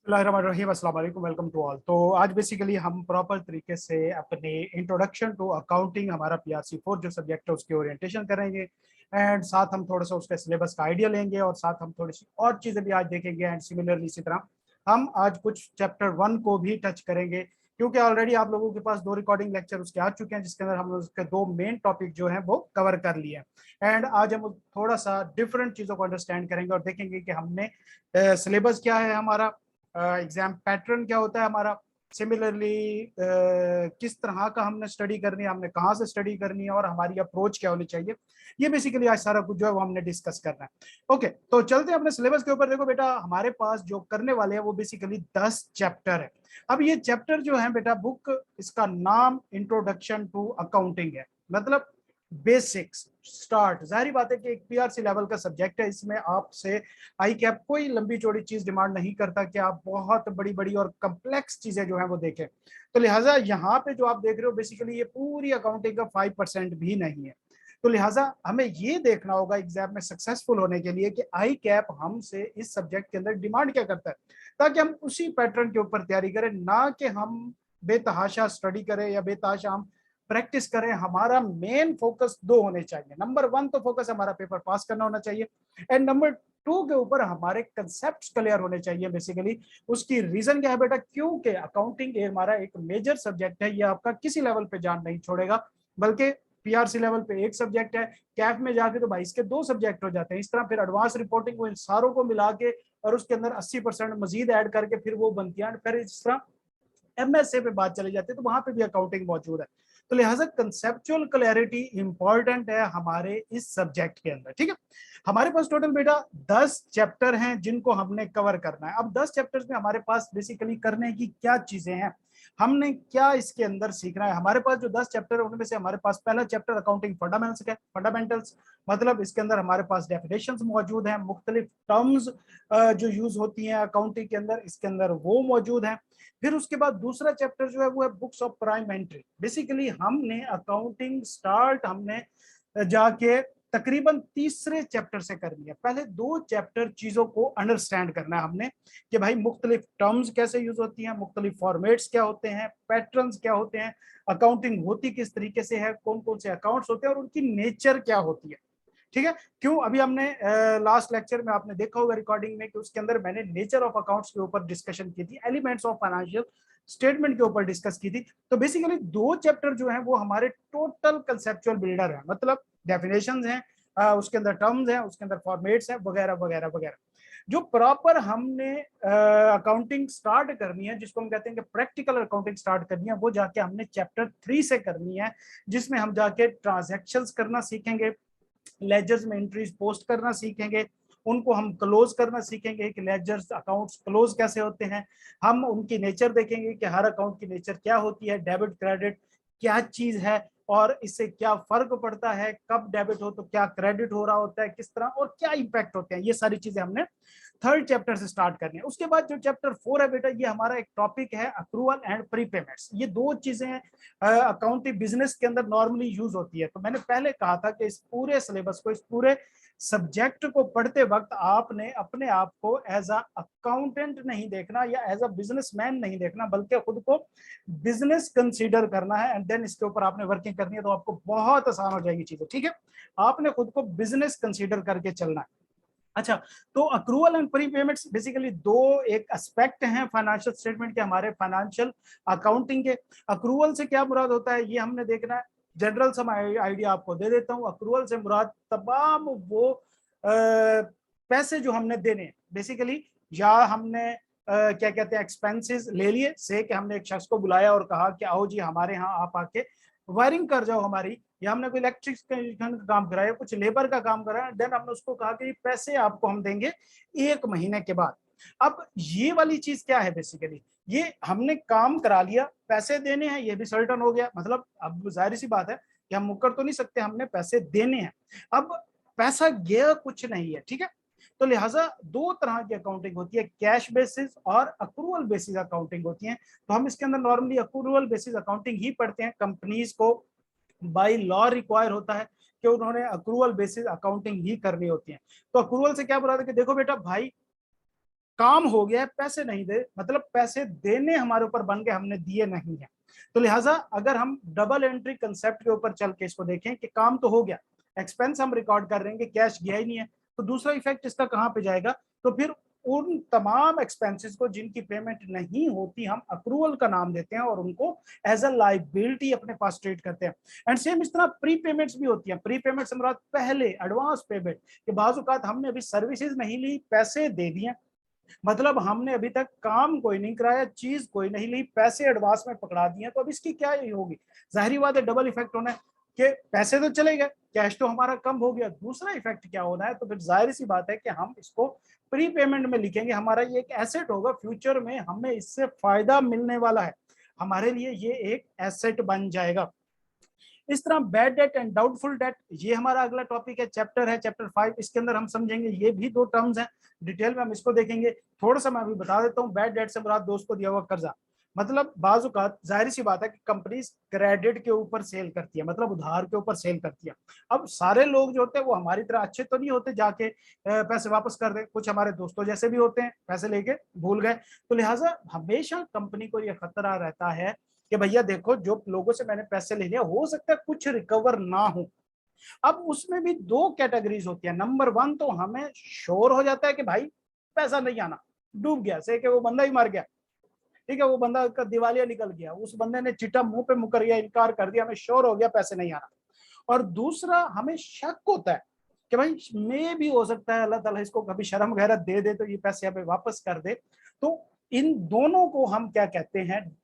अस्सलाम वालेकुम, welcome to all. तो आज बेसिकली हम प्रॉपर तरीके से अपने इंट्रोडक्शन टू अकाउंटिंग, हमारा PRC 4 जो सब्जेक्ट है उसकी ओरिएंटेशन करेंगे एंड साथ हम थोड़ा सा उसके सिलेबस का आइडिया लेंगे और साथ हम थोड़ी सी और चीज़ें भी आज देखेंगे। एंड सिमिलरली इसी तरह हम आज कुछ चैप्टर 1 को भी टच करेंगे, क्योंकि ऑलरेडी आप लोगों के पास 2 रिकॉर्डिंग लेक्चर उसके आ चुके हैं जिसके अंदर हम उसके 2 मेन टॉपिक जो हैं वो कवर कर लिए हैं। एंड आज हम थोड़ा सा डिफरेंट चीज़ों को अंडरस्टैंड करेंगे और देखेंगे कि हमने सिलेबस क्या है हमारा, एग्जाम पैटर्न क्या होता है हमारा, सिमिलरली किस तरह का हमने स्टडी करनी है, हमने कहाँ से स्टडी करनी है और हमारी अप्रोच क्या होनी चाहिए। ये बेसिकली आज सारा कुछ जो है वो हमने डिस्कस करना है। ओके, तो चलते हैं अपने सिलेबस के ऊपर। देखो बेटा, हमारे पास जो करने वाले हैं वो बेसिकली 10 चैप्टर है। अब ये चैप्टर जो है बेटा, बुक इसका नाम इंट्रोडक्शन टू अकाउंटिंग है, मतलब बेसिक्स स्टार्ट। जाहिर बात है कि एक PRC लेवल का सब्जेक्ट है, इसमें आपसे आई कैप कोई लंबी चौड़ी चीज डिमांड नहीं करता कि आप बहुत बड़ी बड़ी और कम्प्लेक्स चीजें जो है वो देखें। तो लिहाजा यहाँ पे जो आप देख रहे हो बेसिकली ये पूरी अकाउंटिंग का 5% भी नहीं है। तो लिहाजा हमें ये देखना होगा एग्जाम में सक्सेसफुल होने के लिए कि आई कैप हमसे इस सब्जेक्ट के अंदर डिमांड क्या करता है, ताकि हम उसी पैटर्न के ऊपर तैयारी करें, ना कि हम बेतहाशा स्टडी करें या बेतहाशा हम प्रैक्टिस करें। हमारा मेन फोकस 2 होने चाहिए। नंबर 1 तो फोकस हमारा पेपर पास करना होना चाहिए, एंड नंबर 2 के ऊपर हमारे कंसेप्ट क्लियर होने चाहिए। बेसिकली उसकी रीजन क्या है बेटा, क्योंकि अकाउंटिंग हमारा एक मेजर सब्जेक्ट है, ये आपका किसी लेवल पे जान नहीं छोड़ेगा, बल्कि PRC लेवल पे एक सब्जेक्ट है, कैफ में जाके तो भाई इसके 2 सब्जेक्ट हो जाते हैं। इस तरह फिर एडवांस रिपोर्टिंग को इन सारों को मिला के और उसके अंदर 80% मजीद ऐड करके फिर वो बनती है। फिर इस तरह MSA पे बात चली जाती है तो वहां पे भी अकाउंटिंग मौजूद है। तो लिहाजा कंसेप्चुअल क्लैरिटी इंपॉर्टेंट है हमारे इस सब्जेक्ट के अंदर। ठीक है, हमारे पास टोटल बेटा 10 चैप्टर हैं जिनको हमने कवर करना है। अब 10 चैप्टर्स में हमारे पास बेसिकली करने की क्या चीजें हैं, हमने क्या इसके अंदर सीखना है। हमारे पास जो 10 चैप्टर है उनमें से हमारे पास पहला चैप्टर अकाउंटिंग फंडामेंटल्स है। फंडामेंटल्स मतलब इसके अंदर हमारे पास डेफिनेशंस मौजूद हैं, मुख्तलिफ टर्म्स जो यूज होती हैं अकाउंटिंग के अंदर, इसके अंदर वो मौजूद हैं। फिर उसके बाद दूसरा चैप्टर जो है वो है books of prime entry. Basically हमने अकाउंटिंग स्टार्ट हमने जाके तकरीबन तीसरे चैप्टर से करनी है। पहले 2 चैप्टर चीजों को अंडरस्टैंड करना है हमने कि भाई मुख्तलिफ टर्म्स कैसे यूज होती हैं, मुख्तलिफ फॉर्मेट्स क्या होते हैं, पैटर्न्स क्या होते हैं, अकाउंटिंग होती किस तरीके से है, कौन कौन से अकाउंट्स होते हैं और उनकी नेचर क्या होती है। ठीक है, क्यों अभी हमने लास्ट लेक्चर में आपने देखा होगा रिकॉर्डिंग में कि उसके अंदर मैंने नेचर ऑफ अकाउंट्स के ऊपर डिस्कशन की थी, एलिमेंट्स ऑफ फाइनेंशियल स्टेटमेंट के ऊपर डिस्कस की थी। तो बेसिकली 2 चैप्टर जो है वो हमारे टोटल कंसेप्चुअल बिल्डर है, मतलब डेफिनेशंस हैं, उसके अंदर टर्म्स हैं, उसके अंदर फॉर्मेट्स हैं, वगैरह वगैरह वगैरह। जो प्रॉपर हमने अकाउंटिंग स्टार्ट करनी है, जिसको हम कहते हैं कि प्रैक्टिकल अकाउंटिंग स्टार्ट करनी है, वो जाके हमने चैप्टर 3 से करनी है, जिसमें हम जाके ट्रांजैक्शंस करना सीखेंगे, लेजर्स में एंट्रीज पोस्ट करना सीखेंगे, उनको हम क्लोज करना सीखेंगे कि लेजर्स अकाउंट्स क्लोज कैसे होते हैं। हम उनकी नेचर देखेंगे कि हर अकाउंट की नेचर क्या होती है, डेबिट क्रेडिट क्या चीज है और इससे क्या फर्क पड़ता है, कब डेबिट हो तो क्या क्रेडिट हो रहा होता है, किस तरह और क्या इंपैक्ट होते हैं। ये सारी चीजें हमने 3rd चैप्टर से स्टार्ट करनी है। उसके बाद जो चैप्टर 4 है बेटा, ये हमारा एक टॉपिक है अक्रूवल एंड प्रीपेमेंट्स। ये 2 चीजें अकाउंटिंग बिजनेस के अंदर नॉर्मली यूज होती है। तो मैंने पहले कहा था कि इस पूरे सिलेबस को, इस पूरे सब्जेक्ट को पढ़ते वक्त आपने अपने आप को एज अ अकाउंटेंट नहीं देखना या एज अ बिजनेसमैन नहीं देखना, बल्कि खुद को बिजनेस कंसीडर करना है एंड देन इसके ऊपर आपने वर्किंग करनी है, तो आपको बहुत आसान हो जाएगी चीजें। ठीक है, आपने खुद को बिजनेस कंसीडर करके चलना है। अच्छा, तो accrual and pre payments basically 2 एक एस्पेक्ट हैं फाइनेंशियल स्टेटमेंट के, हमारे फाइनेंशियल अकाउंटिंग के। अक्रूवल से क्या मुराद होता है ये हमने देखना है। जनरल सम आइडिया आपको दे देता हूं। अक्रूवल से मुराद तमाम वो पैसे जो हमने देने हैं बेसिकली, या हमने क्या कहते हैं एक्सपेंसेस ले लिए से कि हमने एक शख्स को बुलाया और कहा कि आओ जी हमारे यहाँ आप आके वायरिंग कर जाओ हमारी, या हमने कोई इलेक्ट्रिशियन का काम कराया, कुछ लेबर का काम कराया, देन हमने उसको कहा कि पैसे आपको हम देंगे 1 महीने के बाद। अब ये वाली चीज क्या है, बेसिकली ये हमने काम करा लिया, पैसे देने हैं, ये भी सर्टन हो गया। मतलब अब जाहिर सी बात है कि हम मुकर तो नहीं सकते, हमने पैसे देने हैं। अब पैसा गया कुछ नहीं है। ठीक है, तो लिहाजा 2 तरह की अकाउंटिंग होती है, कैश बेसिस और अक्रूवल बेसिस अकाउंटिंग होती है। तो हम इसके अंदर नॉर्मली अक्रूवल बेसिस अकाउंटिंग ही पढ़ते हैं। कंपनीज को बाय लॉ रिक्वायर होता है कि उन्होंने अक्रूवल बेसिस अकाउंटिंग ही करनी होती है। तो अक्रूवल से क्या बुरा था कि देखो बेटा भाई, काम हो गया है, पैसे नहीं दे, मतलब पैसे देने हमारे ऊपर बन गए, हमने दिए नहीं है। तो लिहाजा अगर हम डबल एंट्री कंसेप्ट के ऊपर चल के इसको देखें कि काम तो हो गया, एक्सपेंस हम रिकॉर्ड कर रहे हैं कि कैश गया ही नहीं है, तो दूसरा इफेक्ट इसका कहां पे जाएगा? तो फिर उन तमाम एक्सपेंसेस को जिनकी पेमेंट नहीं होती हम अक्रूवल का नाम देते हैं और उनको एज अ लाइबिलिटी अपने पास ट्रीट करते हैं। एंड सेम इस तरह प्री पेमेंट्स भी होती हैं। प्री पेमेंट से मुराद पहले एडवांस पेमेंट के बाजुकात हमने अभी सर्विसेज नहीं ली, पैसे दे दिए, मतलब हमने अभी तक काम कोई नहीं कराया, चीज कोई नहीं ली, पैसे एडवांस में पकड़ा दिए, तो अब इसकी क्या ही होगी? जाहिर बात है डबल इफेक्ट होना है कि पैसे तो चले गए, कैश तो हमारा कम हो गया, दूसरा इफेक्ट क्या होना है? तो फिर जाहिर सी बात है कि हम इसको प्री पेमेंट में लिखेंगे, हमारा ये एक एसेट होगा, फ्यूचर में हमें इससे फायदा मिलने वाला है, हमारे लिए ये एक एसेट बन जाएगा। इस तरह bad debt and doubtful debt, ये हमारा अगला टॉपिक है, चैप्टर है चैप्टर 5, इसके अंदर हम समझेंगे, ये भी दो टर्म्स हैं, डिटेल में हम इसको देखेंगे। थोड़ा सा मैं अभी बता देता हूँ, बैड डेट से मुराद दोस्त को दिया हुआ कर्जा, मतलब बाजुकात जाहिर सी बात है कि कंपनीज क्रेडिट के ऊपर सेल करती है, मतलब उधार के ऊपर सेल करती है। अब सारे लोग जो होते हैं वो हमारी तरह अच्छे तो नहीं होते जाके पैसे वापस कर दे, कुछ हमारे दोस्तों जैसे भी होते हैं, पैसे लेके भूल गए, तो लिहाजा हमेशा कंपनी को यह खतरा रहता है कि भैया देखो जो लोगों से मैंने पैसे ले लिया हो सकता है कुछ रिकवर ना हो। अब उसमें भी दो कैटेगरीज होती है। नंबर वन तो हमें श्योर हो जाता है कि भाई पैसा नहीं आना, डूब गया, से कि वो बंदा ही मर गया, ठीक है, वो बंदा का दिवालिया निकल गया, उस बंदे ने चिट्टा मुंह पे मुकर गया, इनकार कर दिया, हमें श्योर हो गया पैसे नहीं आना। और दूसरा हमें शक होता है कि भाई मे भी हो सकता है अल्लाह ताला इसको कभी शर्म गैरत दे दे तो ये पैसे हमें वापस कर दे। तो इन दोनों को हम क्या कहते हैं?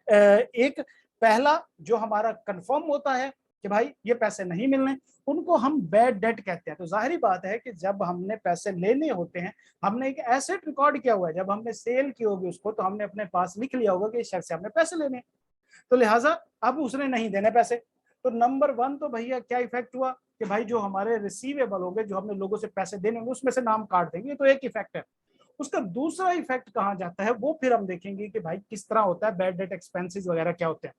एक पहला जो हमारा कंफर्म होता है कि भाई ये पैसे नहीं मिलने, उनको हम बैड डेट कहते हैं। तो जाहिर बात है कि जब हमने पैसे लेने होते हैं, हमने एक एसेट रिकॉर्ड किया हुआ है, जब हमने सेल की होगी उसको तो हमने अपने पास लिख लिया होगा कि इस शख्स से हमने पैसे लेने, तो लिहाजा अब उसने नहीं देने पैसे, तो नंबर वन तो भैया क्या इफेक्ट हुआ कि भाई जो हमारे रिसीवेबल हो गए, जो हमने लोगों से पैसे देने होंगे उसमें से नाम काट देंगे, तो एक इफेक्ट है। उसका दूसरा इफेक्ट कहां जाता है वो फिर हम देखेंगे कि भाई किस तरह होता है, बैड डेट एक्सपेंसेस वगैरह क्या होते हैं।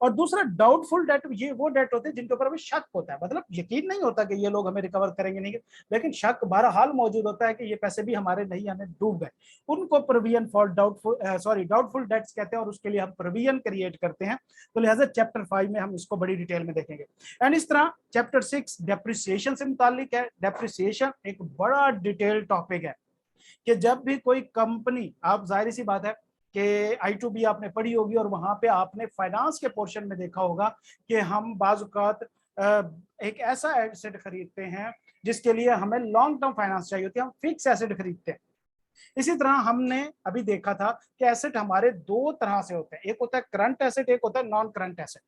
और दूसरा डाउटफुल डेट, ये वो डेट होते हैं जिनके ऊपर हमें शक होता है, मतलब यकीन नहीं होता कि ये लोग हमें रिकवर करेंगे नहीं, लेकिन शक बहरहाल मौजूद होता है कि ये पैसे भी हमारे नहीं आने, डूब गए, उनको प्रोविजन फॉर डाउटफुल डेट्स कहते हैं और उसके लिए हम प्रोविजन क्रिएट करते हैं। तो लिहाजा चैप्टर 5 में हम इसको बड़ी डिटेल में देखेंगे। एंड इस तरह चैप्टर 6 डेप्रिसिएशन से मुतालिक है। डेप्रिसिएशन एक बड़ा डिटेल टॉपिक है कि जब भी कोई कंपनी, आप जाहिर सी बात है कि I2B आपने पढ़ी होगी और वहां पे आपने फाइनेंस के पोर्शन में देखा होगा कि हम बाजुकात एक ऐसा एसेट खरीदते हैं जिसके लिए हमें लॉन्ग टर्म फाइनेंस चाहिए होती है, हम फिक्स एसेट खरीदते हैं। इसी तरह हमने अभी देखा था कि एसेट हमारे दो तरह से होते हैं, एक होता है करंट एसेट, एक होता है नॉन करंट एसेट।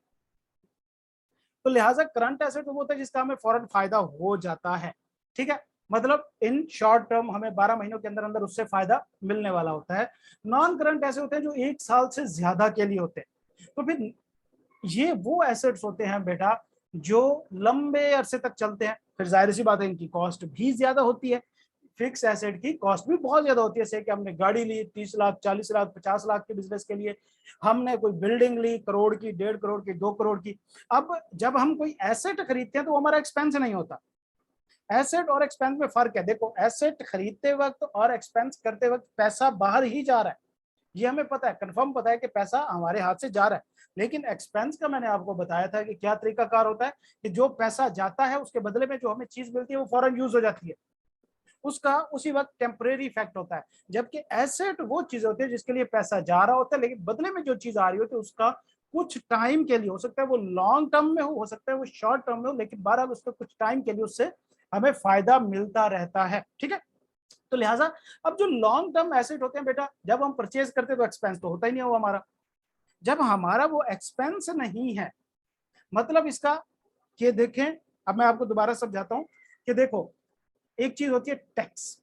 तो लिहाजा करंट एसेट वो होता है जिसका हमें फौरन फायदा हो जाता है, ठीक है, मतलब इन शॉर्ट टर्म हमें 12 महीनों के अंदर अंदर उससे फायदा मिलने वाला होता है। नॉन करंट ऐसे होते हैं जो 1 साल से ज्यादा के लिए होते हैं। तो फिर ये वो एसेट्स होते हैं बेटा जो लंबे अरसे तक चलते हैं, फिर जाहिर सी बात है इनकी कॉस्ट भी ज्यादा होती है, फिक्स एसेट की कॉस्ट भी बहुत ज्यादा होती है। जैसे कि हमने गाड़ी ली 30 लाख 40 लाख 50 लाख के बिजनेस के लिए, हमने कोई बिल्डिंग ली करोड़ की, 1.5 करोड़ की, 2 करोड़ की। अब जब हम कोई एसेट खरीदते हैं तो हमारा एक्सपेंस नहीं होता। एसेट और एक्सपेंस में फर्क है, देखो एसेट खरीदते वक्त और एक्सपेंस करते वक्त पैसा बाहर ही जा रहा है, ये हमें पता है, कंफर्म पता है कि पैसा हमारे हाथ से जा रहा है। लेकिन एक्सपेंस का मैंने आपको बताया था कि क्या तरीकाकार होता है कि जो पैसा जाता है उसके बदले में जो हमें चीज मिलती है वो फौरन यूज हो जाती है, उसका उसी वक्त टेम्परेरी इफेक्ट होता है। जबकि एसेट वो चीज होती है जिसके लिए पैसा जा रहा होता है लेकिन बदले में जो चीज आ रही होती है उसका कुछ टाइम के लिए, हो सकता है वो लॉन्ग टर्म में हो सकता है वो शॉर्ट टर्म में हो, लेकिन बहरहाल उसका कुछ टाइम के लिए उससे हमें फायदा मिलता रहता है, ठीक है। तो लिहाजा अब जो लॉन्ग टर्म एसेट होते हैं बेटा, जब हम परचेज करते हैं तो एक्सपेंस तो होता ही नहीं हो हमारा। जब हमारा वो एक्सपेंस नहीं है, मतलब इसका कि देखें, अब मैं आपको दोबारा समझाता हूं कि देखो एक चीज होती है टैक्स,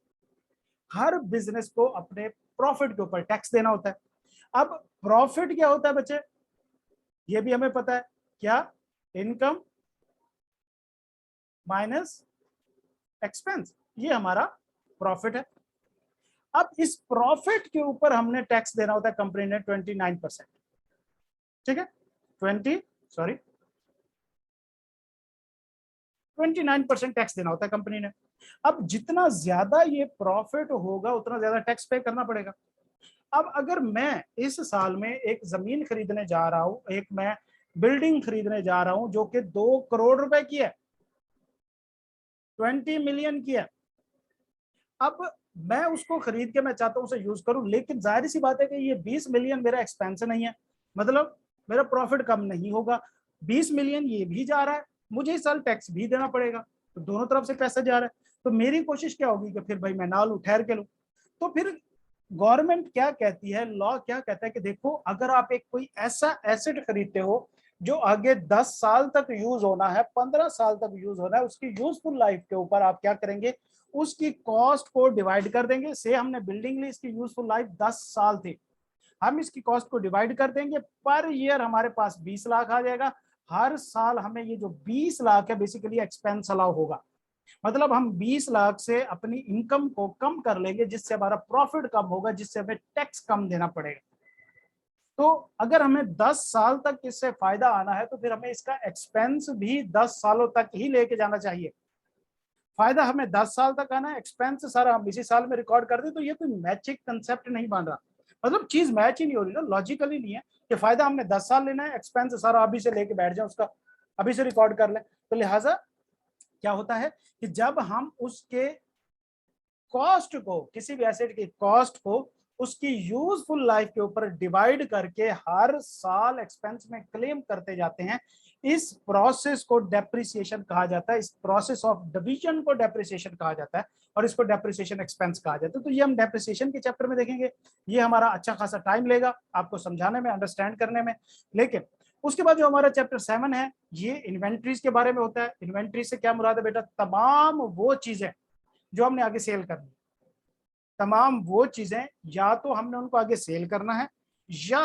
हर बिजनेस को अपने प्रॉफिट के ऊपर टैक्स देना होता है। अब प्रॉफिट क्या होता है बच्चे, ये भी हमें पता है, क्या? इनकम माइनस एक्सपेंस, ये हमारा प्रॉफिट है। अब इस प्रॉफिट के ऊपर हमने टैक्स देना होता है कंपनी ने 29%, ठीक है, 29% टैक्स देना होता है कंपनी ने। अब जितना ज्यादा ये प्रॉफिट होगा उतना ज्यादा टैक्स पे करना पड़ेगा। अब अगर मैं इस साल में एक जमीन खरीदने जा रहा हूं, एक मैं बिल्डिंग खरीदने जा रहा हूं जो कि 2 करोड़ रुपए की है, 20 मिलियन की है, अब मैं उसको खरीद के मैं चाहता हूं उसे यूज करूं, लेकिन जाहिर सी बात है कि ये 20 मिलियन मेरा एक्सपेंस नहीं है, मतलब मेरा प्रॉफिट कम नहीं होगा। 20 मिलियन ये भी जा रहा है, मुझे इस साल टैक्स भी देना पड़ेगा, तो दोनों तरफ से पैसा जा रहा है। तो मेरी कोशिश क्या होगी कि फिर भाई मैं ना लूं, ठहर के लूं। तो फिर गवर्नमेंट क्या कहती है, लॉ क्या कहता है कि देखो अगर आप एक कोई ऐसा एसेट खरीदते हो जो आगे 10 साल तक यूज होना है, 15 साल तक यूज होना है, उसकी यूजफुल लाइफ के ऊपर आप क्या करेंगे, उसकी कॉस्ट को डिवाइड कर देंगे। से हमने बिल्डिंग ली, इसकी यूजफुल लाइफ 10 साल थी, हम इसकी कॉस्ट को डिवाइड कर देंगे, पर ईयर हमारे पास 20 लाख आ जाएगा। हर साल हमें ये जो 20 लाख है बेसिकली एक्सपेंस अलाउ होगा, मतलब हम 20 लाख से अपनी इनकम को कम कर लेंगे, जिससे हमारा प्रॉफिट कम होगा, जिससे हमें टैक्स कम देना पड़ेगा। तो अगर हमें 10 साल तक इससे फायदा आना है तो फिर हमें इसका एक्सपेंस भी 10 सालों तक ही लेके जाना चाहिए। फायदा हमें 10 साल तक आना है, एक्सपेंस सारा हम इसी साल में रिकॉर्ड कर दे, तो ये कोई मैचिक कंसेप्ट नहीं बन रहा, मतलब चीज मैच ही नहीं हो रही ना, लॉजिकली नहीं है कि फायदा हमने 10 साल लेना है, एक्सपेंस सारा अभी से लेके बैठ जाए, उसका अभी से रिकॉर्ड कर ले। तो लिहाजा क्या होता है कि जब हम उसके कॉस्ट को, किसी भी एसेट की कॉस्ट को उसकी यूजफुल लाइफ के ऊपर डिवाइड करके हर साल एक्सपेंस में क्लेम करते जाते हैं, इस प्रोसेस को डेप्रिसिएशन कहा जाता है। इस प्रोसेस ऑफ डिवीजन को डेप्रिसिएशन कहा जाता है और इसको डेप्रिसिएशन एक्सपेंस कहा जाता है। तो ये हम डेप्रिसिएशन के चैप्टर में देखेंगे, ये हमारा अच्छा खासा टाइम लेगा आपको समझाने में, अंडरस्टैंड करने में। लेकिन उसके बाद जो हमारा चैप्टर 7 है ये इन्वेंट्रीज के बारे में होता है। इन्वेंट्री से क्या मुराद है बेटा, तमाम वो चीजें जो हमने आगे सेल करनी, तमाम वो चीजें या तो हमने उनको आगे सेल करना है या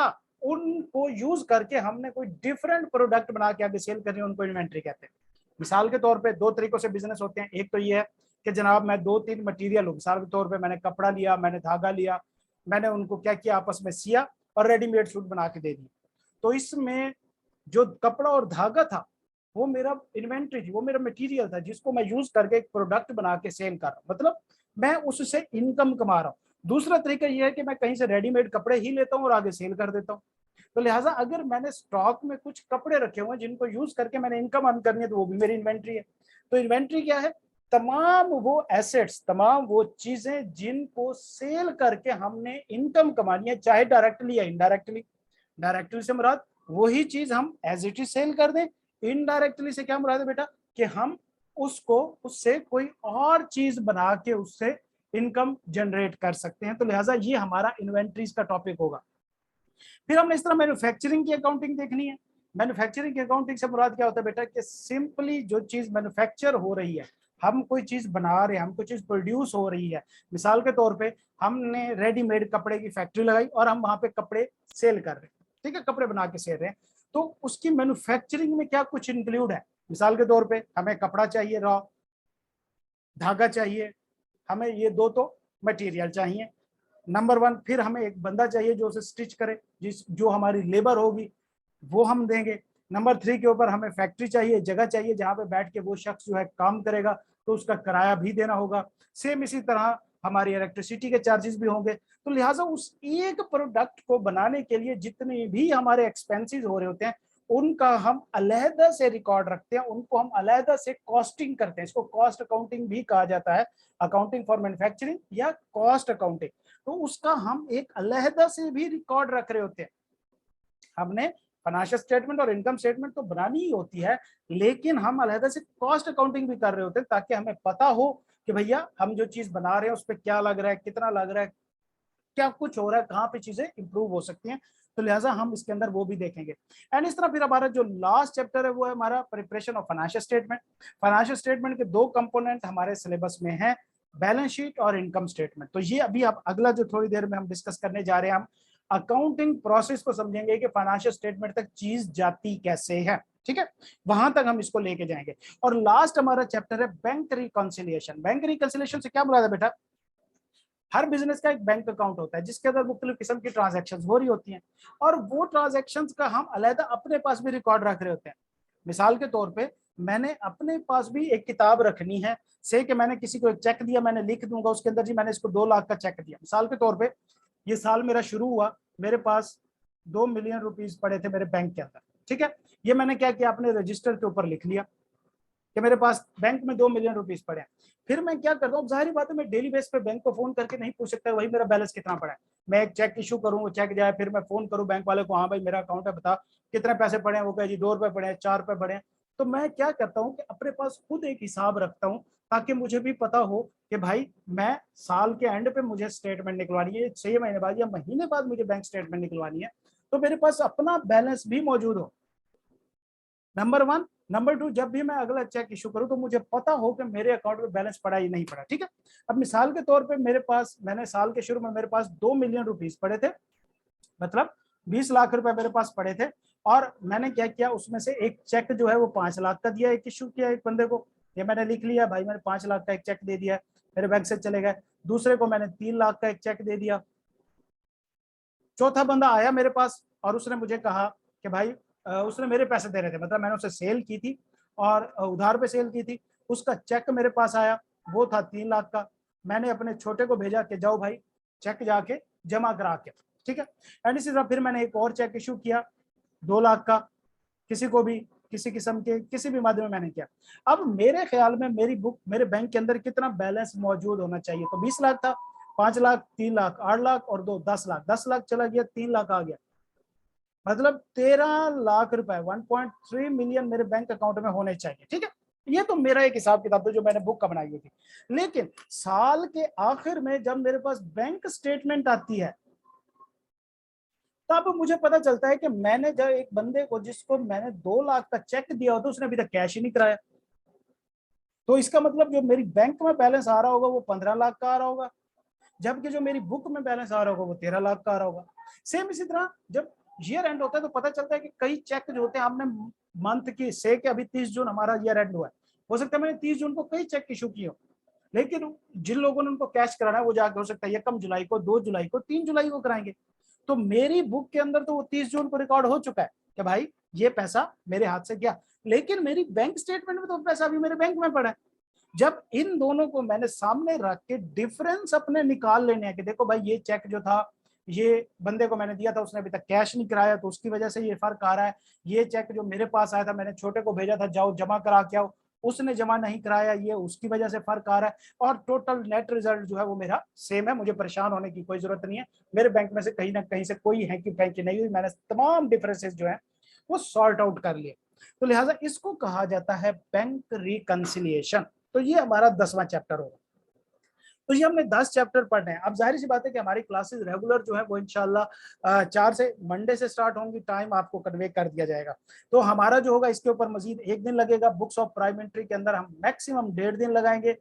उनको यूज करके हमने कोई डिफरेंट प्रोडक्ट बना के आगे सेल करनी है, उनको इन्वेंट्री कहते हैं। मिसाल के तौर पे 2 तरीकों से बिजनेस होते हैं। एक तो ये है कि जनाब मैं 2-3 मटेरियल हूँ, मिसाल के तौर पे मैंने कपड़ा लिया, मैंने धागा लिया, मैंने उनको क्या किया, आपस में सिया और रेडीमेड सूट बना के दे दिया। तो इसमें जो कपड़ा और धागा था वो मेरा इन्वेंट्री थी, वो मेरा मटेरियल था जिसको मैं यूज करके एक प्रोडक्ट बना के सेल कर रहा हूँ, मतलब मैं उससे इनकम कमा रहा हूँ। दूसरा तरीका यह है कि मैं कहीं से रेडीमेड कपड़े ही लेता हूँ और आगे सेल कर देता हूँ। तो लिहाजा अगर मैंने स्टॉक में कुछ कपड़े रखे हुए हैं जिनको यूज करके मैंने इनकम अर्न करनी है तो वो भी मेरी इन्वेंट्री है। तो इन्वेंट्री क्या है, तमाम वो एसेट्स, तमाम वो चीजें जिनको सेल करके हमने इनकम कमानी है, चाहे डायरेक्टली या इनडायरेक्टली। डायरेक्टली से मुराद वही चीज हम एज इट इज सेल कर दें, इनडायरेक्टली से क्या मुराद है बेटा कि हम उसको, उससे कोई और चीज बना के उससे इनकम जनरेट कर सकते हैं। तो लिहाजा ये हमारा इन्वेंट्रीज का टॉपिक होगा। फिर हमने इस तरह मैन्युफैक्चरिंग की अकाउंटिंग देखनी है। मैन्युफैक्चरिंग की अकाउंटिंग से मुराद क्या होता है बेटा कि सिंपली जो चीज मैन्युफैक्चर हो रही है, हम कोई चीज बना रहे हैं, हम कोई चीज प्रोड्यूस हो रही है, मिसाल के तौर पे हमने रेडीमेड कपड़े की फैक्ट्री लगाई और हम वहां पे कपड़े सेल कर रहे हैं, ठीक है, कपड़े बना के सेल रहे हैं, तो उसकी मैन्युफैक्चरिंग में क्या कुछ इंक्लूड है। मिसाल के तौर पे हमें कपड़ा चाहिए रॉ, धागा चाहिए, हमें ये दो तो मटेरियल चाहिए, नंबर 1। फिर हमें एक बंदा चाहिए जो उसे स्टिच करे, जिस जो हमारी लेबर होगी वो हम देंगे। नंबर 3 के ऊपर हमें फैक्ट्री चाहिए, जगह चाहिए जहां पे बैठ के वो शख्स जो है काम करेगा, तो उसका किराया भी देना होगा। सेम इसी तरह हमारी इलेक्ट्रिसिटी के चार्जेस भी होंगे। तो लिहाजा उस एक प्रोडक्ट को बनाने के लिए जितने भी हमारे एक्सपेंसेस हो रहे होते हैं उनका हम अलहदा से रिकॉर्ड रखते हैं, उनको हम अलहदा से कॉस्टिंग करते हैं। इसको कॉस्ट अकाउंटिंग भी कहा जाता है, अकाउंटिंग फॉर मैन्युफैक्चरिंग या कॉस्ट अकाउंटिंग। तो उसका हम एक अलहदा से भी रिकॉर्ड रख रहे होते हैं। हमने फाइनेंशियल स्टेटमेंट और इनकम स्टेटमेंट तो बनानी ही होती है, लेकिन हम अलहदा से कॉस्ट अकाउंटिंग भी कर रहे होते हैं ताकि हमें पता हो कि भैया हम जो चीज बना रहे हैं उस पर क्या लग रहा है, कितना लग रहा है, क्या कुछ हो रहा है, कहाँ पे चीजें इंप्रूव हो सकती हैं। तो लिहाजा हम इसके अंदर वो भी देखेंगे। एंड इस तरह फिर हमारा जो लास्ट चैप्टर है वो है हमारा preparation of financial statement. Financial statement के 2 कंपोनेंट हमारे सिलेबस में है, बैलेंस शीट और इनकम स्टेटमेंट। तो ये अभी आप अगला जो थोड़ी देर में हम डिस्कस करने जा रहे हैं, हम अकाउंटिंग प्रोसेस को समझेंगे कि फाइनेंशियल स्टेटमेंट तक चीज जाती कैसे है, ठीक है, वहां तक हम इसको लेके जाएंगे। और लास्ट हमारा चैप्टर है बैंक रिकॉन्सिलिएशन। बैंक रिकॉन्सिलिएशन से क्या मुराद है बेटा, हर बिजनेस का एक बैंक अकाउंट होता है जिसके अंदर मुख्तलिफ किस्म की ट्रांजैक्शंस हो रही होती हैं और वो ट्रांजैक्शंस का हम अलहदा अपने पास भी रिकॉर्ड रख रहे होते हैं। मिसाल के तौर पे मैंने अपने पास भी एक किताब रखनी है, से कि मैंने किसी को एक चेक दिया, मैंने लिख दूंगा उसके अंदर जी मैंने इसको 2 लाख का चेक दिया मिसाल के तौर पे। ये साल मेरा शुरू हुआ, मेरे पास 2 मिलियन रुपीज पड़े थे मेरे बैंक के अंदर, ठीक है। ये मैंने क्या किया, अपने रजिस्टर के ऊपर लिख लिया कि मेरे पास बैंक में 2 मिलियन रुपीज पड़े हैं। फिर मैं क्या करता हूँ, जाहिर बात है मैं डेली बेस पे बैंक को फोन करके नहीं पूछ सकता वही मेरा बैलेंस कितना पड़ा है। मैं एक चेक इशू करूँ, वो चेक जाए, फिर मैं फोन करूँ बैंक वाले को, हाँ भाई मेरा अकाउंट है, बता कितने पैसे पड़े हैं। वो कहे जी 2 रुपए पड़े हैं, 4 रुपए पड़े हैं। तो मैं क्या करता हूँ कि अपने पास खुद एक हिसाब रखता हूँ, ताकि मुझे भी पता हो कि भाई मैं साल के एंड पे मुझे स्टेटमेंट निकलवानी है, 6 महीने बाद या महीने बाद मुझे बैंक स्टेटमेंट निकलवानी है, तो मेरे पास अपना बैलेंस भी मौजूद हो, नंबर 1। नंबर 2, जब भी मैं अगला चेक इशू करूं तो मुझे पता हो कि मेरे अकाउंट में बैलेंस पड़ा ही नहीं पड़ा, ठीक है। अब मिसाल के तौर पे मेरे पास, मैंने साल के शुरू में मेरे पास 2 मिलियन रुपीज पड़े थे, मतलब 20 लाख रुपए मेरे पास पड़े थे। और मैंने क्या किया, उसमें से एक चेक जो है वो 5 लाख का दिया, एक इशू किया एक बंदे को, ये मैंने लिख लिया भाई मैंने 5 लाख का एक चेक दे दिया, मेरे बैंक से चले गए। दूसरे को मैंने 3 लाख का एक चेक दे दिया। चौथा बंदा आया मेरे पास और उसने मुझे कहा कि भाई उसने मेरे पैसे दे रहे थे, मतलब मैंने उसे सेल की थी और उधार पे सेल की थी। उसका चेक मेरे पास आया, वो था 3 लाख का। मैंने अपने छोटे को भेजा कि जाओ भाई चेक जाके जमा करा के, ठीक है। एंड इसी तरह फिर मैंने एक और चेक इशू किया 2 लाख का, किसी को भी किसी किस्म के किसी भी माध्यम में मैंने किया। अब मेरे ख्याल में मेरी बुक, मेरे बैंक के अंदर कितना बैलेंस मौजूद होना चाहिए, तो 20 लाख था। 5 लाख, 3 लाख, 8 लाख और 2 10 लाख, 10 लाख चला गया, 3 लाख आ गया, मतलब 13 लाख रुपए, 1.3 मिलियन मेरे बैंक अकाउंट में होने चाहिए, ठीक है। ये तो मेरा एक हिसाब किताब था जो मैंने बुक का बनाई हुई थी। लेकिन साल के आखिर में जब मेरे पास बैंक स्टेटमेंट आती है, तब मुझे पता चलता है कि मैंने जब एक बंदे को जिसको मैंने 2 लाख का चेक दिया होता, उसने अभी तक कैश ही नहीं कराया। तो इसका मतलब जो मेरी बैंक में बैलेंस आ रहा होगा वो 15 लाख का आ रहा होगा, जबकि जो मेरी बुक में बैलेंस आ रहा होगा वो 13 लाख का आ रहा होगा। सेम इसी तरह जब ईयर एंड होता है तो पता चलता है कि कई चेक जो होते हैं, हमने मंथ की से कि अभी 30 जून हमारा ईयर एंड हुआ है, हो सकता है मैंने 30 जून को कई चेक इशू किए हो, लेकिन जिन लोगों ने उनको कैश कराना है वो जाके हो सकता है 1 जुलाई को, 2 जुलाई को, 3 जुलाई को कराएंगे। तो मेरी बुक के अंदर तो वो 30 जून को रिकॉर्ड हो चुका है कि भाई ये पैसा मेरे हाथ से गया, लेकिन मेरी बैंक स्टेटमेंट में तो पैसा अभी मेरे बैंक में पड़ा है। जब इन दोनों को मैंने सामने रख के डिफरेंस अपने निकाल लेने हैं कि देखो भाई ये चेक जो था ये बंदे को मैंने दिया था, उसने अभी तक कैश नहीं कराया तो उसकी वजह से ये फर्क आ रहा है। ये चेक जो मेरे पास आया था, मैंने छोटे को भेजा था जाओ जमा करा के आओ, उसने जमा नहीं कराया, ये उसकी वजह से फर्क आ रहा है। और टोटल नेट रिजल्ट जो है वो मेरा सेम है, मुझे परेशान होने की कोई जरूरत नहीं है। मेरे बैंक में से कहीं ना कहीं से कोई हैंकी पैंकी नहीं हुई, मैंने तमाम डिफरेंसेस जो है वो सॉर्ट आउट कर लिए। तो लिहाजा इसको कहा जाता है बैंक रिकंसिलिएशन। तो ये हमारा 10वां चैप्टर होगा। तो ये हमने 10 चैप्टर पढ़ने हैं। अब जाहिर सी बात है कि हमारी क्लासेस रेगुलर जो है वो इंशाल्लाह 4 से मंडे से स्टार्ट होंगी, टाइम आपको कन्वे कर दिया जाएगा। तो हमारा जो होगा इसके ऊपर मजीद एक दिन लगेगा। बुक्स ऑफ प्राइमेट्री के अंदर हम मैक्सिमम 1.5 दिन लगाएंगे।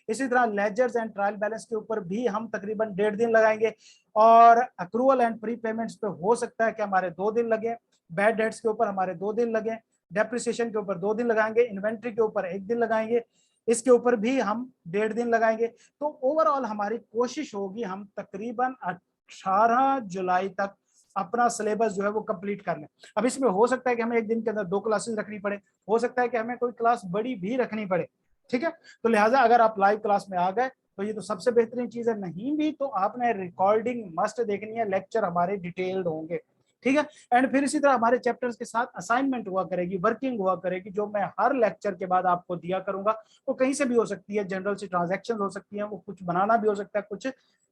इसी तरह लेजर्स एंड ट्रायल बैलेंस के ऊपर भी हम तकरीबन 1.5 दिन लगाएंगे। और अक्रूवल एंड प्री पेमेंट्स पे हो सकता है कि हमारे 2 दिन लगे। बैड डेट्स के ऊपर हमारे 2 दिन लगे। डेप्रिसिएशन के ऊपर 2 दिन लगाएंगे। इन्वेंट्री के ऊपर 1 दिन लगाएंगे। इसके ऊपर भी हम 1.5 दिन लगाएंगे। तो ओवरऑल हमारी कोशिश होगी हम तकरीबन 18 जुलाई तक अपना सिलेबस जो है वो कंप्लीट कर लें। अब इसमें हो सकता है कि हमें एक दिन के अंदर 2 क्लासेस रखनी पड़े, हो सकता है कि हमें कोई क्लास बड़ी भी रखनी पड़े, ठीक है। तो लिहाजा अगर आप लाइव क्लास में आ गए तो ये तो सबसे बेहतरीन चीज है, नहीं भी तो आपने रिकॉर्डिंग मस्ट देखनी है, लेक्चर हमारे डिटेल्ड होंगे, ठीक है। एंड फिर इसी तरह हमारे चैप्टर्स के साथ असाइनमेंट हुआ करेगी, वर्किंग हुआ करेगी, जो मैं हर लेक्चर के बाद आपको दिया करूंगा। वो कहीं से भी हो सकती है, जनरल से ट्रांजैक्शन हो सकती है, वो कुछ बनाना भी हो सकता है, कुछ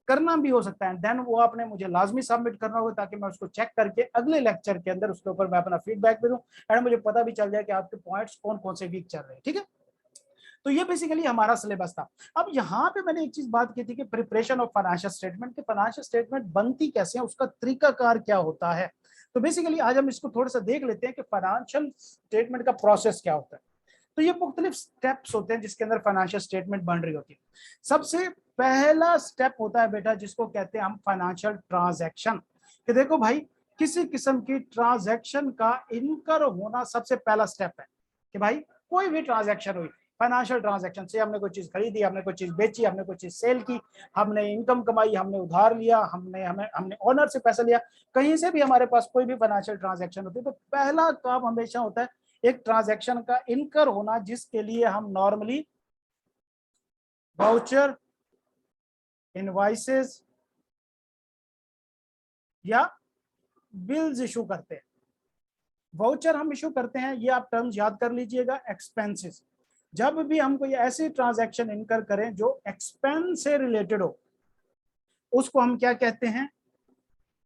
करना भी हो सकता है। देन वो आपने मुझे लाजमी सबमिट करना होगा ताकि मैं उसको चेक करके अगले लेक्चर के अंदर उसके ऊपर मैं अपना फीडबैक भी दूं एंड मुझे पता भी चल जाए कि आपके पॉइंट्स कौन कौन से वीक चल रहे हैं, ठीक है। तो ये बेसिकली हमारा सिलेबस था। अब यहाँ पे मैंने एक चीज बात की थी कि प्रिपरेशन ऑफ फाइनेंशियल स्टेटमेंट, के फाइनेंशियल स्टेटमेंट बनती कैसे है, उसका तरीकाकार क्या होता है। तो बेसिकली आज हम इसको थोड़ा सा देख लेते हैं कि फाइनेंशियल स्टेटमेंट का प्रोसेस क्या होता है। तो ये मुख्तलिफ स्टेप्स होते हैं जिसके अंदर फाइनेंशियल स्टेटमेंट बन रही होती है। सबसे पहला स्टेप होता है बेटा जिसको कहते हैं हम फाइनेंशियल ट्रांजैक्शन, कि देखो भाई किसी किस्म की ट्रांजैक्शन का इनकर होना सबसे पहला स्टेप है। कि भाई कोई भी ट्रांजैक्शन हुई, फाइनेंशियल ट्रांजैक्शन से हमने कोई चीज खरीदी, हमने कोई चीज बेची, हमने कोई चीज सेल की, हमने इनकम कमाई, हमने उधार लिया, हमने हमें हमने ओनर से पैसा लिया, कहीं से भी हमारे पास कोई भी फाइनेंशियल ट्रांजैक्शन होती है तो पहला काम हमेशा होता है एक ट्रांजैक्शन का इनकर होना जिसके लिए हम नॉर्मली वाउचर, इनवॉइसेस या बिल्स इशू करते हैं। वाउचर हम इशू करते हैं, ये आप टर्म्स याद कर लीजिएगा। एक्सपेंसेस, जब भी हम कोई ऐसी ट्रांजैक्शन इनकर करें जो एक्सपेंस से रिलेटेड हो, उसको हम क्या कहते हैं?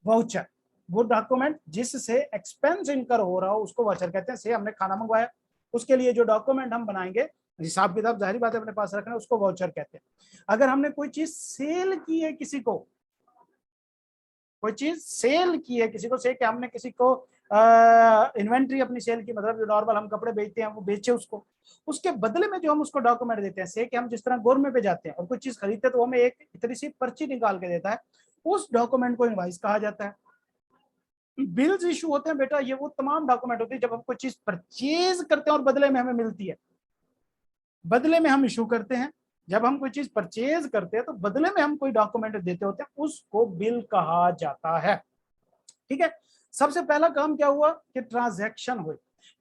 वाउचर। वो डॉक्यूमेंट जिससे एक्सपेंस इनकर हो रहा हो उसको वाउचर कहते हैं। से हमने खाना मंगवाया, उसके लिए जो डॉक्यूमेंट हम बनाएंगे, हिसाब किताब जाहिर बात है अपने पास रखना, उसको वाउचर कहते हैं। अगर हमने कोई चीज सेल की है किसी को, कोई चीज सेल की है किसी को, से कि हमने किसी को इन्वेंट्री अपनी सेल की, मतलब जो नॉर्मल हम कपड़े बेचते हैं वो बेचे उसको, उसके बदले में जो हम उसको डॉक्यूमेंट देते हैं, से कि हम जिस तरह गोरमे पे जाते हैं और कोई चीज खरीदते हैं तो हमें एक इतनी सी पर्ची निकाल के देता है, उस डॉक्यूमेंट को इनवॉइस कहा जाता है। बिल्स इशू होते हैं बेटा, ये वो तमाम डॉक्यूमेंट होते हैं जब हम कोई चीज परचेज करते हैं और बदले में हमें मिलती है, बदले में हम इशू करते हैं। जब हम कोई चीज परचेज करते हैं तो बदले में हम कोई डॉक्यूमेंट देते होते हैं, उसको बिल कहा जाता है। ठीक है, सबसे पहला काम क्या हुआ कि ट्रांजैक्शन हुई।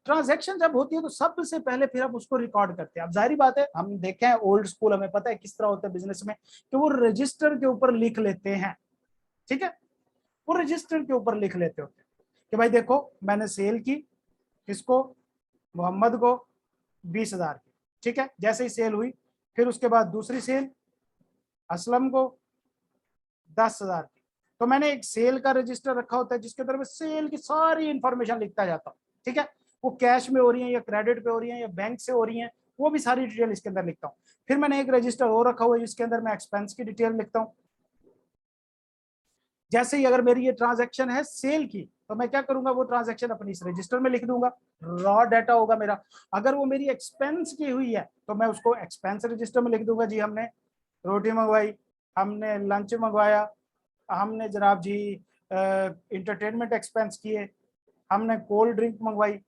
ट्रांजैक्शन जब होती है तो सबसे पहले फिर हम उसको रिकॉर्ड करते हैं। अब जाहिर बात है, हम देखे हैं ओल्ड स्कूल, हमें पता है किस तरह होता है बिजनेस में, कि वो रजिस्टर के ऊपर लिख लेते हैं। ठीक है, वो रजिस्टर के ऊपर लिख लेते होते हैं कि भाई देखो मैंने सेल की, किसको? मोहम्मद को 20,000 की। ठीक है, जैसे ही सेल हुई, फिर उसके बाद दूसरी सेल असलम को 10,000 की। तो मैंने एक सेल का रजिस्टर रखा होता है जिसके अंदर मैं सेल की सारी इंफॉर्मेशन लिखता जाता हूँ। ठीक है, वो कैश में हो रही है या क्रेडिट पे हो रही है या बैंक से हो रही है, वो भी सारी डिटेल इसके अंदर लिखता हूँ। फिर मैंने एक रजिस्टर और रखा हुआ है जिसके अंदर मैं एक्सपेंस की डिटेल लिखता हूँ। जैसे ही अगर मेरी ये ट्रांजैक्शन है सेल की, तो मैं क्या करूंगा, वो ट्रांजैक्शन अपनी इस रजिस्टर में लिख दूंगा, रॉ डाटा होगा मेरा। अगर वो मेरी एक्सपेंस की हुई है तो मैं उसको एक्सपेंस रजिस्टर में लिख दूंगा, जी हमने रोटी मंगवाई, हमने लंच मंगवाया, हमने जनाब जी इंटरटेनमेंट एक्सपेंस किए, हमने कोल्ड ड्रिंक मंगवाई,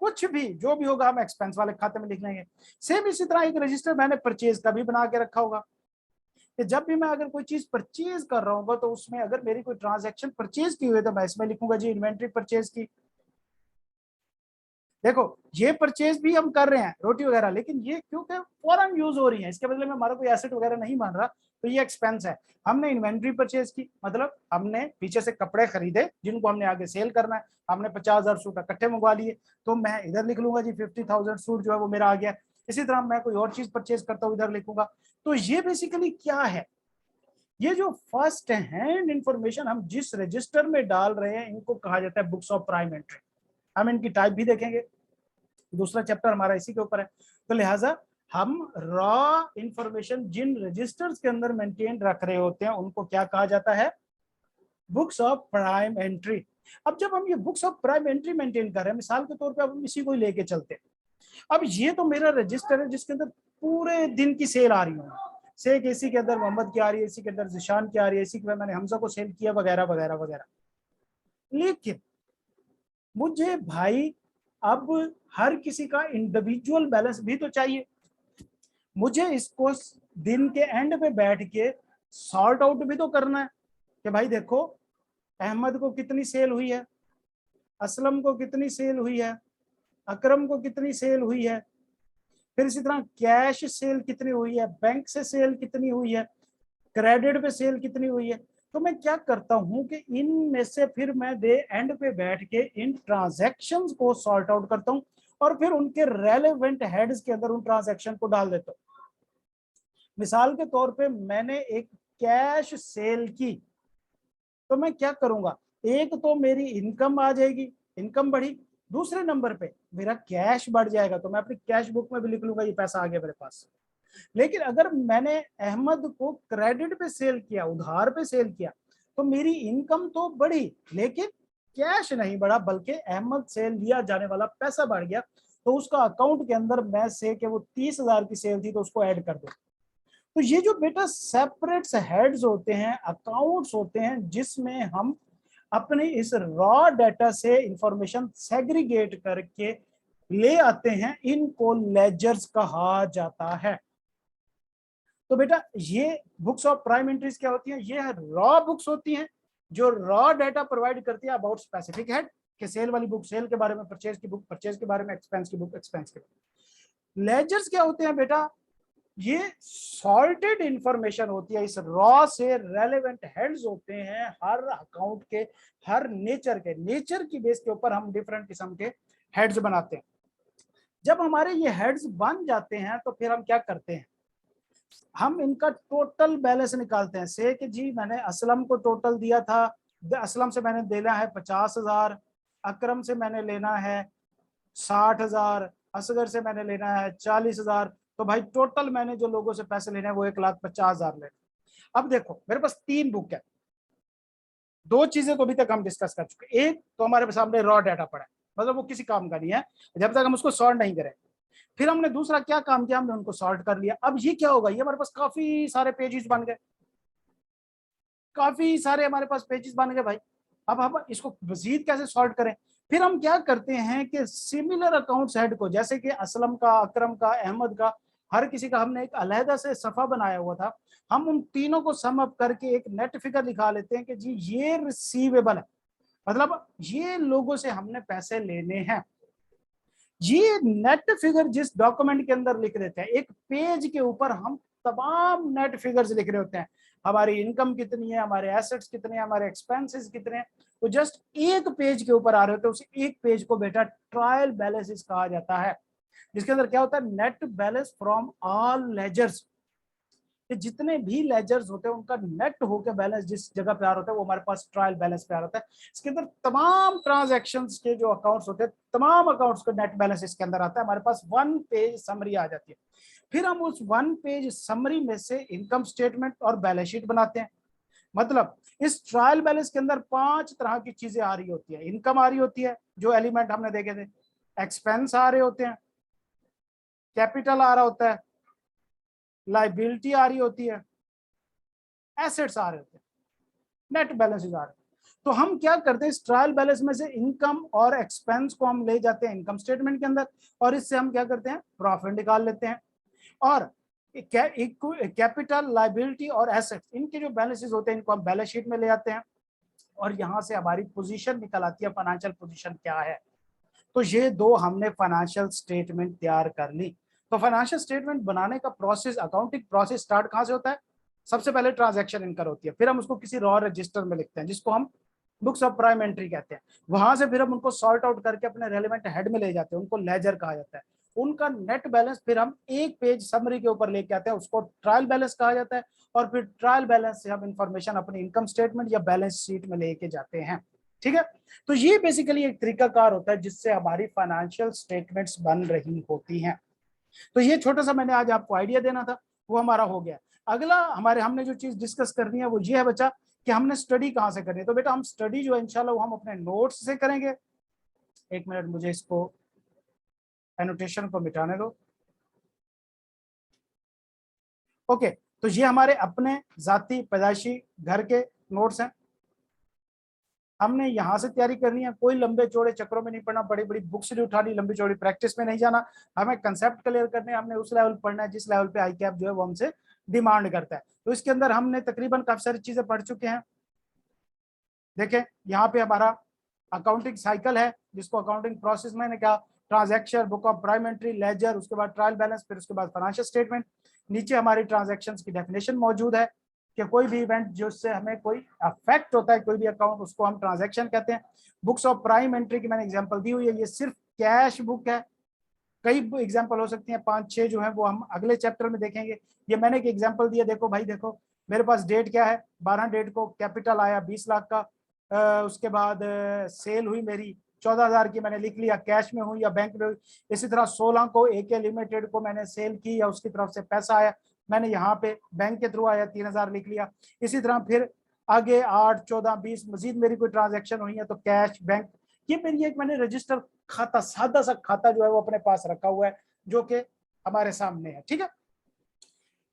कुछ भी जो भी होगा हम एक्सपेंस वाले खाते में लिख लेंगे। सेम इसी तरह एक रजिस्टर मैंने परचेज का भी बना के रखा होगा कि जब भी मैं अगर कोई चीज परचेज कर रहा हूँ तो उसमें अगर मेरी कोई ट्रांजैक्शन परचेज की हुई है तो मैं इसमें लिखूंगा जी इन्वेंट्री परचेज की। देखो ये परचेज भी हम कर रहे हैं रोटी वगैरह, लेकिन ये क्योंकि फॉरन यूज हो रही है, इसके बदले में हमारा कोई एसेट वगैरह नहीं बन रहा, तो ये एक्सपेंस है। हमने इन्वेंट्री परचेज की, मतलब हमने पीछे से कपड़े खरीदे जिनको हमने आगे सेल करना है, हमने 50,000 सूट इकट्ठे मंगवा लिए, तो मैं इधर लिख लूंगा जी 50,000 सूट जो है वो मेरा आ गया। इसी तरह मैं कोई और चीज परचेज करता हूँ, इधर लिखूंगा। तो ये बेसिकली क्या है, ये जो फर्स्ट हैंड इंफॉर्मेशन हम जिस रजिस्टर में डाल रहे हैं इनको कहा जाता है बुक्स ऑफ प्राइम एंट्री। हम इनकी टाइप भी देखेंगे, दूसरा चैप्टर हमारा इसी के ऊपर है। तो लिहाजा हम रॉ इंफॉर्मेशन जिन रजिस्टर्स के अंदर मेंटेन रख रहे होते हैं उनको क्या कहा जाता है? Books of prime entry. अब जब हम ये books of prime entry maintain कर रहे हैं, मिसाल के तौर पे अब हम इसी को लेके चलते हैं। अब ये तो मेरा रजिस्टर है जिसके अंदर पूरे दिन की सेल आ रही है, से इसी के अंदर मोहम्मद की आ रही है, इसी के अंदर जिशान की आ रही है, इसी के मैंने हमजा को सेल किया वगैरह वगैरह वगैरह। लेकिन मुझे भाई अब हर किसी का इंडिविजुअल बैलेंस भी तो चाहिए, मुझे इसको दिन के एंड पे बैठ के सॉर्ट आउट भी तो करना है कि भाई देखो अहमद को कितनी सेल हुई है, असलम को कितनी सेल हुई है, अकरम को कितनी सेल हुई है, फिर इसी तरह कैश सेल कितनी हुई है, बैंक से सेल कितनी हुई है, क्रेडिट पे सेल कितनी हुई है। तो मैं क्या करता हूं कि इनमें से फिर मैं डे एंड पे बैठ के इन ट्रांजैक्शंस को सॉर्ट आउट करता हूं और फिर उनके रेलेवेंट हेड्स के अंदर उन ट्रांजैक्शन को डाल देता हूं। मिसाल के तौर पे मैंने एक कैश सेल की, तो मैं क्या करूंगा, एक तो मेरी इनकम आ जाएगी, इनकम बढ़ी, दूसरे नंबर पे मेरा कैश बढ़ जाएगा, तो मैं अपनी कैश बुक में भी लिख लूंगा ये पैसा आ गया मेरे पास। लेकिन अगर मैंने अहमद को क्रेडिट पे सेल किया, उधार पे सेल किया, तो मेरी इनकम तो बढ़ी लेकिन कैश नहीं बढ़ा, बल्कि अहमद से लिया जाने वाला पैसा बढ़ गया। तो उसका अकाउंट के अंदर मैं से कि वो 30,000 की सेल थी तो उसको ऐड कर दो। तो ये जो बेटा सेपरेट हेड्स होते हैं, अकाउंट्स होते हैं जिसमें हम अपने इस रॉ डाटा से इंफॉर्मेशन सेग्रीगेट करके ले आते हैं, इनको लेजर्स कहा जाता है। तो बेटा ये बुक्स ऑफ प्राइम एंट्रीज क्या होती हैं? ये रॉ बुक्स होती हैं जो रॉ डाटा प्रोवाइड करती है अबाउट स्पेसिफिक हेड। कि सेल वाली बुक सेल के बारे में, परचेज की बुक परचेज के बारे में, एक्सपेंस की बुक एक्सपेंस के बारे में। लेजर्स क्या होते हैं बेटा, ये सॉर्टेड इंफॉर्मेशन होती है, इस रॉ से रेलेवेंट हेड्स होते हैं हर अकाउंट के, हर नेचर की बेस के ऊपर हम डिफरेंट किस्म के हेड्स बनाते हैं। जब हमारे ये हेड्स बन जाते हैं तो फिर हम क्या करते हैं, हम इनका टोटल बैलेंस निकालते हैं। से कि जी मैंने असलम को टोटल दिया था, असलम से मैंने देना है 50,000, अकरम से मैंने लेना है 60,000, असगर से मैंने लेना है 40,000। तो भाई टोटल मैंने जो लोगों से पैसे लेने हैं वो 1,50,000 लेने। अब देखो मेरे पास 3 बुक है, 2 चीजें तो अभी तक हम डिस्कस कर चुके। एक तो हमारे सामने रॉ डाटा पड़ा है, मतलब वो किसी काम का नहीं है जब तक हम उसको सॉर्ट नहीं करें। फिर हमने दूसरा क्या काम किया, हमने उनको सॉर्ट कर लिया। अब ये क्या होगा, ये हमारे पास काफी सारे पेजेस बन गए, काफी सारे हमारे पास पेजेस बन गए भाई। अब हम इसको मजीद कैसे सॉर्ट करें, फिर हम क्या करते हैं कि सिमिलर अकाउंट्स हेड को, जैसे कि असलम का, अकरम का, अहमद का, हर किसी का हमने एक अलहदा से सफा बनाया हुआ था, हम उन तीनों को सम अप करके एक नेट फिगर लिखा लेते हैं कि जी ये रिसीवेबल है, मतलब ये लोगों से हमने पैसे लेने हैं। ये नेट फिगर जिस डॉक्यूमेंट के अंदर लिख देते हैं, एक पेज के ऊपर हम तमाम नेट फिगर्स लिख रहे होते हैं, हमारी इनकम कितनी है, हमारे एसेट्स कितने हैं, हमारे एक्सपेंसेस कितने हैं, वो जस्ट एक पेज के ऊपर आ रहे होते हैं। उस एक पेज को बेटा ट्रायल बैलेंस कहा जाता है, जिसके अंदर क्या होता है, net balance from all ledgers, कि जितने भी लेजर्स होते हैं उनका नेट होकर बैलेंस जिस जगह पे आ रहा होता है वो हमारे पास ट्रायल बैलेंस पे आ रहा है। इसके अंदर तमाम ट्रांजैक्शंस के जो अकाउंट्स होते हैं, तमाम अकाउंट्स का नेट बैलेंस इसके अंदर आता है, हमारे पास 1 पेज समरी आ जाती है। फिर हम उस 1 पेज समरी में से इनकम स्टेटमेंट और बैलेंस शीट बनाते हैं। मतलब इस ट्रायल बैलेंस के अंदर 5 तरह की चीजें आ रही होती है। इनकम आ रही होती है, जो एलिमेंट हमने देखे थे, एक्सपेंस आ रहे होते हैं, कैपिटल आ रहा होता है, लाइबिलिटी आ रही होती है, एसेट्स आ रहे होते हैं, नेट बैलेंसेस आ रहे हैं। तो हम क्या करते हैं, इस ट्रायल बैलेंस में से इनकम और एक्सपेंस को हम ले जाते हैं इनकम स्टेटमेंट के अंदर, और इससे हम क्या करते हैं, प्रॉफिट निकाल लेते हैं। और कैपिटल, लाइबिलिटी और एसेट्स, इनके जो बैलेंसेस होते हैं इनको हम बैलेंस शीट में ले आते हैं, और यहां से हमारी पोजीशन निकल आती है, फाइनेंशियल पोजीशन क्या है। तो ये 2 हमने फाइनेंशियल स्टेटमेंट तैयार कर ली। तो फाइनेंशियल स्टेटमेंट बनाने का प्रोसेस, अकाउंटिंग प्रोसेस स्टार्ट कहां से होता है, सबसे पहले ट्रांजैक्शन इनकर होती है, फिर हम उसको किसी रॉ रजिस्टर में लिखते हैं जिसको हम बुक्स ऑफ प्राइम एंट्री कहते हैं। वहां से फिर हम उनको सॉर्ट आउट करके अपने रेलेवेंट हेड में ले जाते हैं, उनको लेजर कहा जाता है। उनका नेट बैलेंस फिर हम एक पेज समरी के ऊपर लेके आते हैं, उसको ट्रायल बैलेंस कहा जाता है। और फिर ट्रायल बैलेंस से हम इंफॉर्मेशन अपनी इनकम स्टेटमेंट या बैलेंस शीट में लेके जाते हैं। ठीक है, तो ये बेसिकली एक तरीकाकार होता है जिससे हमारी फाइनेंशियल स्टेटमेंट्स बन रही होती हैं। तो ये छोटा सा मैंने आज आपको आइडिया देना था, वो हमारा हो गया। अगला हमने जो चीज डिस्कस करनी है वो ये है बच्चा, कि हमने स्टडी कहाँ से करनी है। तो बेटा हम स्टडी जो है इंशाल्लाह वो हम अपने नोट्स से करेंगे। 1 मिनट, मुझे इसको एनोटेशन को मिटाने दो। ओके, तो ये हमारे अपने जाती पैदाइशी घर के नोट्स हैं, हमने यहाँ से तैयारी करनी है। कोई लंबे चौड़े चक्रों में नहीं पढ़ना, बड़ी बड़ी बुक्स नहीं उठानी, लंबी चौड़ी प्रैक्टिस में नहीं जाना। हमें कंसेप्ट क्लियर करने, हमने उस लेवल पढ़ना है जिस लेवल पे आई कैप जो है वो हमसे डिमांड करता है। तो इसके अंदर हमने तकरीबन काफी सारी चीजें पढ़ चुके हैं। देखें यहाँ पे हमारा अकाउंटिंग साइकिल है, जिसको अकाउंटिंग प्रोसेस मैंने कहा, transaction, book of prime entry, ledger, उसके बाद ट्रायल बैलेंस, फिर उसके बाद फाइनेंशियल स्टेटमेंट। नीचे हमारी ट्रांजैक्शन की डेफिनेशन मौजूद है कि कोई भी इवेंट जिससे हमें कोई अफेक्ट होता है, कोई भी अकाउंट, उसको हम ट्रांजैक्शन कहते हैं। बुक्स ऑफ प्राइम एंट्री की मैंने एग्जांपल दी हुई है, ये सिर्फ कैश बुक है। कई एग्जांपल हो सकती हैं, 5-6 जो है वो हम अगले चैप्टर में देखेंगे। ये मैंने एक एग्जांपल दिया, देखो भाई देखो, मेरे पास डेट क्या है, 12 डेट को कैपिटल आया 20 लाख का, उसके बाद सेल हुई मेरी 14,000 की, मैंने लिख लिया कैश में हुई या बैंक में हुई। इसी तरह 16 को AK लिमिटेड को मैंने सेल की या उसकी तरफ से पैसा आया, मैंने यहाँ पे बैंक के थ्रू आया 3,000 लिख लिया। इसी तरह फिर आगे 8, 14, 20 मजीद मेरी कोई ट्रांजेक्शन हुई है तो कैश, बैंक, ये मेरी एक मैंने रजिस्टर खाता, सादा सा खाता जो है वो अपने पास रखा हुआ है, जो कि हमारे सामने है। ठीक है,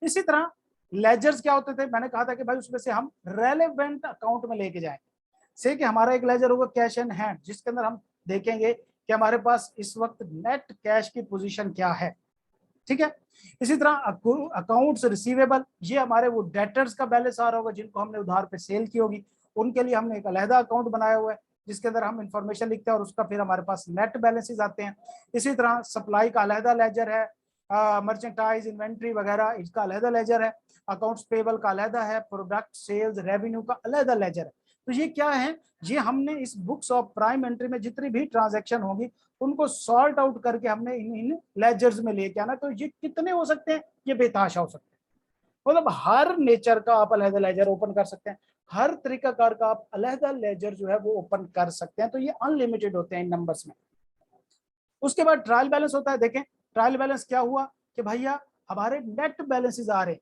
इसी तरह लेजर्स क्या होते थे, मैंने कहा था कि भाई उसमें से हम रेलेवेंट अकाउंट में लेके जाएं। से कि हमारा एक लेजर होगा कैश इन हैंड, जिसके अंदर हम देखेंगे कि हमारे पास इस वक्त नेट कैश की पोजीशन क्या है। ठीक है, इसी तरह अकाउंट्स रिसीवेबल, ये हमारे वो डेटर्स का बैलेंस आ रहा होगा जिनको हमने उधार पे सेल की होगी, उनके लिए हमने एक अलहदा अकाउंट बनाया हुआ है। जिसके अंदर हम इंफॉर्मेशन लिखते हैं और उसका फिर हमारे पास नेट बैलेंसेस आते हैं। इसी तरह सप्लाई का अलहदा लेजर है, मर्चेंटाइज इन्वेंट्री वगैरह इसका अलहदा लेजर है, अकाउंट्स पेबल का अलहदा है, प्रोडक्ट सेल्स रेवेन्यू का अलहदा लेजर है। तो ये क्या है, ये हमने इस बुक्स ऑफ प्राइम एंट्री में जितनी भी ट्रांजैक्शन होगी उनको सॉर्ट आउट करके हमने इन लेजर्स में लेके आना। तो ये कितने हो सकते हैं, ये बेतहाशा हो सकते हैं। मतलब हर नेचर का आप अलहदा लेजर ओपन कर सकते हैं, हर तरीकाकार का आप अलहदा लेजर जो है वो ओपन कर सकते हैं। तो ये अनलिमिटेड होते हैं इन नंबर्स में। उसके बाद ट्रायल बैलेंस होता है। देखें ट्रायल बैलेंस क्या हुआ कि भैया हमारे नेट बैलेंसेस आ रहे हैं,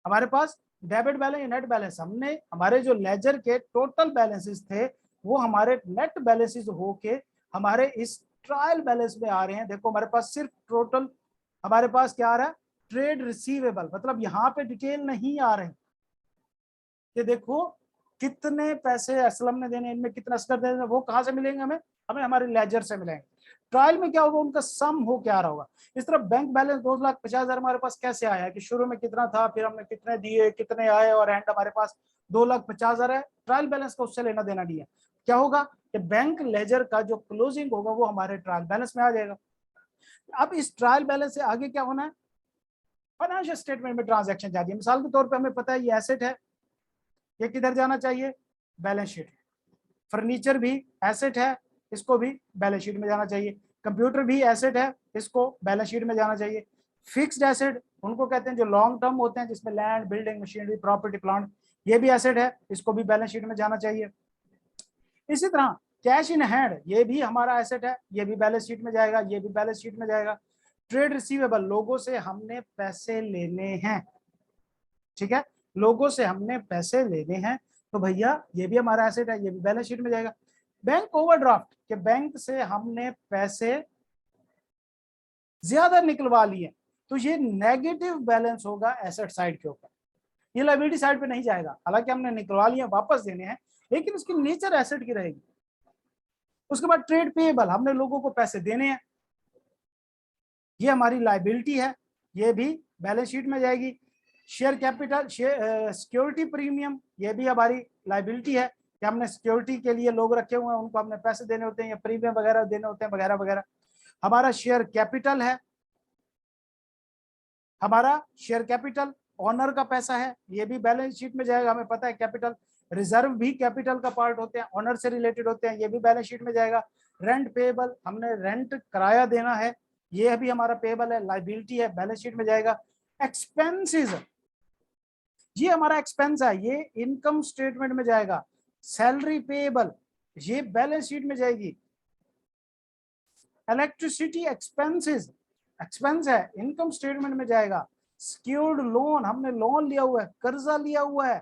हमारे पास डेबिट बैलेंस या नेट बैलेंस, हमने हमारे जो लेजर के टोटल बैलेंसेस थे वो हमारे नेट बैलेंसेस होके हमारे इस ट्रायल बैलेंस में आ रहे हैं। देखो हमारे पास सिर्फ टोटल हमारे पास क्या आ रहा है, ट्रेड रिसीवेबल, मतलब यहाँ पे डिटेल नहीं आ रहे कि देखो कितने पैसे असलम ने देने, इनमें कितना असगर देने, वो कहाँ से मिलेंगे हमें, हमें हमारे लेजर से मिलेंगे। ट्रायल में क्या होगा, उनका सम हो क्या रहा होगा। इस तरह बैंक बैलेंस 2,50,000 हमारे पास कैसे आया कि शुरू में कितना था, फिर हमने कितने दिए, कितने आए और एंड हमारे पास 2,50,000 है। ट्रायल बैलेंस का उससे लेना देना नहीं है। क्या होगा कि बैंक लेजर का जो क्लोजिंग होगा वो हमारे ट्रायल बैलेंस में आ जाएगा। अब इस ट्रायल बैलेंस से आगे क्या होना है, फाइनेंशियल स्टेटमेंट में ट्रांजैक्शन जाती है। मिसाल के तौर पर हमें पता है ये एसेट है, ये किधर जाना चाहिए, बैलेंस शीट। फर्नीचर भी एसेट है, इसको भी बैलेंस शीट में जाना चाहिए। कंप्यूटर भी एसेट है, इसको बैलेंस शीट में जाना चाहिए। फिक्स्ड एसेट उनको कहते हैं जो लॉन्ग टर्म होते हैं, जिसमें land, building, machinery, property, plant, ये भी एसेट है, इसको भी बैलेंस शीट में जाना चाहिए। इसी तरह कैश इन हैंड, ये भी हमारा एसेट है, ये भी बैलेंस शीट में जाएगा, ये भी बैलेंस शीट में जाएगा। ट्रेड रिसीवेबल, लोगों से हमने पैसे लेने हैं, ठीक है, लोगों से हमने पैसे लेने हैं, तो भैया ये भी हमारा एसेट है, ये भी बैलेंस शीट में जाएगा। बैंक ओवरड्राफ्ट, के बैंक से हमने पैसे ज्यादा निकलवा लिए, तो ये नेगेटिव बैलेंस होगा एसेट साइड के ऊपर, ये लायबिलिटी साइड पे नहीं जाएगा। हालांकि हमने निकलवा लिए, वापस देने हैं, लेकिन उसकी नेचर एसेट की रहेगी। उसके बाद ट्रेड पेएबल, हमने लोगों को पैसे देने हैं, ये हमारी लायबिलिटी है, ये भी बैलेंस शीट में जाएगी। शेयर कैपिटल, सिक्योरिटी प्रीमियम, ये भी हमारी लायबिलिटी है कि हमने सिक्योरिटी के लिए लोग रखे हुए हैं, उनको हमने पैसे देने होते हैं या प्रीमियम वगैरह देने होते हैं वगैरह वगैरह। हमारा शेयर कैपिटल है, हमारा शेयर कैपिटल ऑनर का पैसा है, ये भी बैलेंस शीट में जाएगा, हमें पता है कैपिटल। रिजर्व भी कैपिटल का पार्ट होते हैं, ऑनर से रिलेटेड होते हैं, ये भी बैलेंस शीट में जाएगा। रेंट पेएबल, हमने रेंट किराया देना है, ये भी हमारा पेएबल है, लायबिलिटी है, बैलेंस शीट में जाएगा। एक्सपेंसेस, ये हमारा एक्सपेंस है, ये इनकम स्टेटमेंट में जाएगा। सैलरी पेएबल, ये बैलेंस शीट में जाएगी। इलेक्ट्रिसिटी एक्सपेंसेस, एक्सपेंस है, इनकम स्टेटमेंट में जाएगा। सिक्योर्ड लोन, हमने लोन लिया हुआ है, कर्जा लिया हुआ है,